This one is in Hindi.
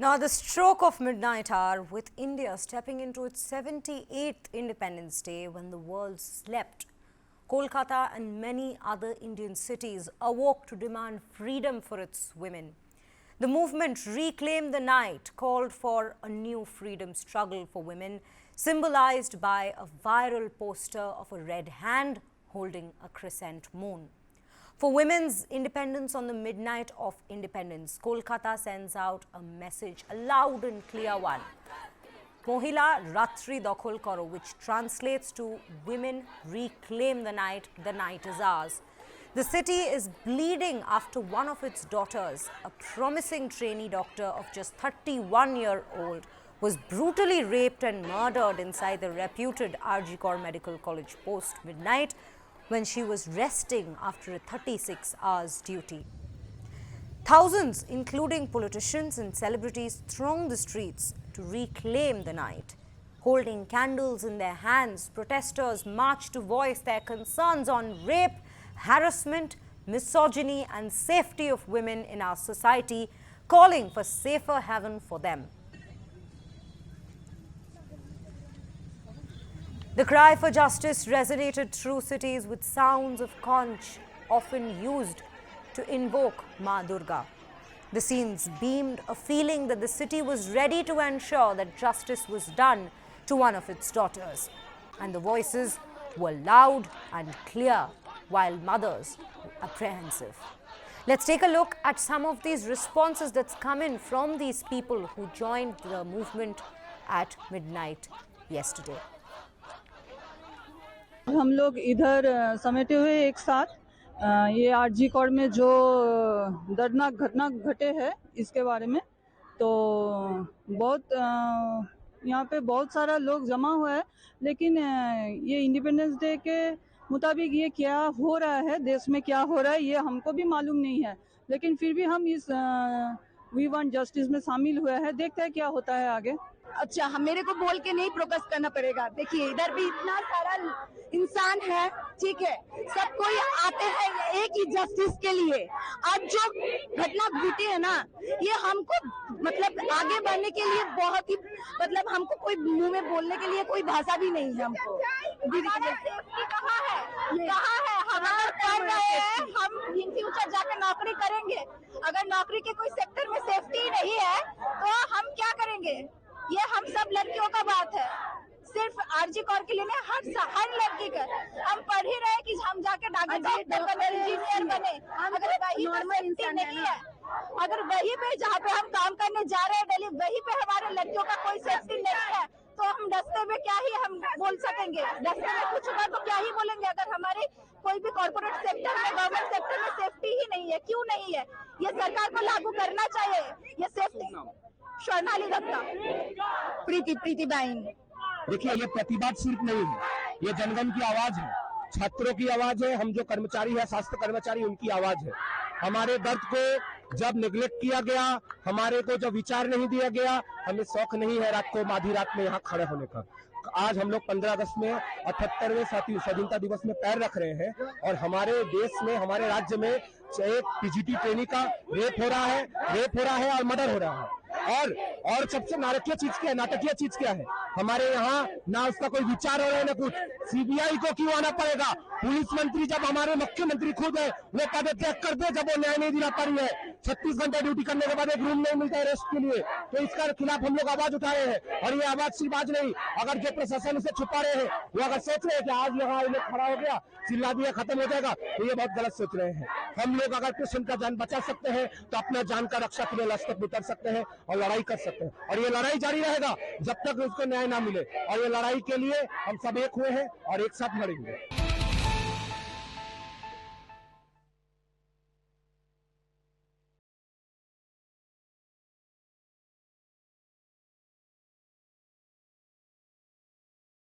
Now, the stroke of midnight hour, with India stepping into its 78th Independence Day when the world slept, Kolkata and many other Indian cities awoke to demand freedom for its women. The movement Reclaim the Night called for a new freedom struggle for women, symbolized by a viral poster of a red hand holding a crescent moon. For women's independence on the midnight of independence, Kolkata sends out a message, a loud and clear one. Mohila Ratri Dakhol Karo, which translates to Women Reclaim the Night is ours. The city is bleeding after one of its daughters, a promising trainee doctor of just 31-year-old, was brutally raped and murdered inside the reputed RG Kar Medical College post-midnight when she was resting after a 36 hours duty. Thousands, including politicians and celebrities, thronged the streets to reclaim the night. Holding candles in their hands, protesters marched to voice their concerns on rape, harassment, misogyny and safety of women in our society, calling for safer haven for them. The cry for justice resonated through cities with sounds of conch, often used to invoke Ma Durga. The scenes beamed a feeling that the city was ready to ensure that justice was done to one of its daughters. And the voices were loud and clear, while mothers were apprehensive. Let's take a look at some of these responses that's come in from these people who joined the movement at midnight yesterday. हम लोग इधर समेटे हुए एक साथ ये आरजी कॉर में जो दर्दनाक घटना घटे है इसके बारे में तो बहुत यहाँ पे बहुत सारा लोग जमा हुआ है, लेकिन ये इंडिपेंडेंस डे के मुताबिक ये क्या हो रहा है, देश में क्या हो रहा है ये हमको भी मालूम नहीं है, लेकिन फिर भी हम इस वी वांट जस्टिस में शामिल हुए हैं। देखते हैं क्या होता है आगे। अच्छा, हम मेरे को बोल के नहीं प्रोटेस्ट करना पड़ेगा। देखिए इधर भी इतना सारा इंसान है, ठीक है, सब कोई आते हैं एक ही जस्टिस के लिए। अब जो घटना घटी है ना, ये हमको मतलब आगे बढ़ने के लिए बहुत ही मतलब हमको कोई मुंह में बोलने के लिए कोई भाषा भी नहीं है हमको। कहाँ है हमारा कर रहे हैं, हम इन फ्यूचर जाकर नौकरी करेंगे। अगर नौकरी के कोई सेक्टर में सेफ्टी नहीं है तो हम क्या करेंगे? ये हम सब लड़कियों का बात है, सिर्फ आरजी कौर के लिए नहीं, हर लड़की का। हम पढ़ ही रहे कि हम जाके डॉक्टर बने, इंजीनियर बने। अगर वही पर सेफ्टी नहीं है, अगर वही पे जहाँ पे हम काम करने जा रहे हैं डेली, वही पे हमारे लड़कियों का कोई सेफ्टी नहीं है, तो हम दस्ते में क्या ही हम बोल सकेंगे? दस्ते में कुछ होगा तो क्या ही बोलेंगे? अगर हमारे कोई भी कॉर्पोरेट सेक्टर में, गवर्नमेंट सेक्टर में सेफ्टी ही नहीं है, क्यों नहीं है? ये सरकार को लागू करना चाहिए ये सेफ्टी। स्वर्णाली दत्ता, प्रीति बाइन। देखिए, ये प्रतिवाद सिर्फ नहीं है, ये जनगण की आवाज है, छात्रों की आवाज है, हम जो कर्मचारी है, स्वास्थ्य कर्मचारी, उनकी आवाज है। हमारे दर्द को जब निगलेक्ट किया गया, हमारे को जब विचार नहीं दिया गया, हमें शौक नहीं है रात को आधी रात में यहाँ खड़े होने का। आज हम लोग 15 अगस्त में 78वें स्वाधीनता दिवस में पैर रख रहे हैं और हमारे देश में, हमारे राज्य में एक पीजीटी ट्रेनी का रेप हो रहा है और मर्डर हो रहा है। और सबसे नाटकीय चीज क्या है, हमारे यहाँ ना उसका कोई विचार हो रहा है ना कुछ। सीबीआई को क्यों आना पड़ेगा? पुलिस मंत्री जब हमारे मुख्यमंत्री खुद है, वो पदत्याग कर दे जब वो न्याय नहीं दिला पा रही है। 36 घंटे ड्यूटी करने के बाद एक रूम नहीं मिलता है रेस्ट के लिए, तो इसका खिलाफ हम लोग आवाज उठा रहे हैं। और ये आवाज सिर्फ आज नहीं, अगर जो प्रशासन उसे छुपा रहे हैं, वो अगर सोच रहे हैं कि आज यहाँ खड़ा हो गया, चिल्ला दिया, खत्म हो जाएगा, तो ये बहुत गलत सोच रहे हैं। हम लोग अगर पेशेंट का जान बचा सकते हैं तो अपना जान का रक्षा के लिए रास्ते पर उतर सकते हैं और लड़ाई कर सकते हैं, और ये लड़ाई जारी रहेगा जब तक उसको न्याय ना मिले। और ये लड़ाई के लिए हम सब एक हुए हैं और एक साथ लड़ेंगे।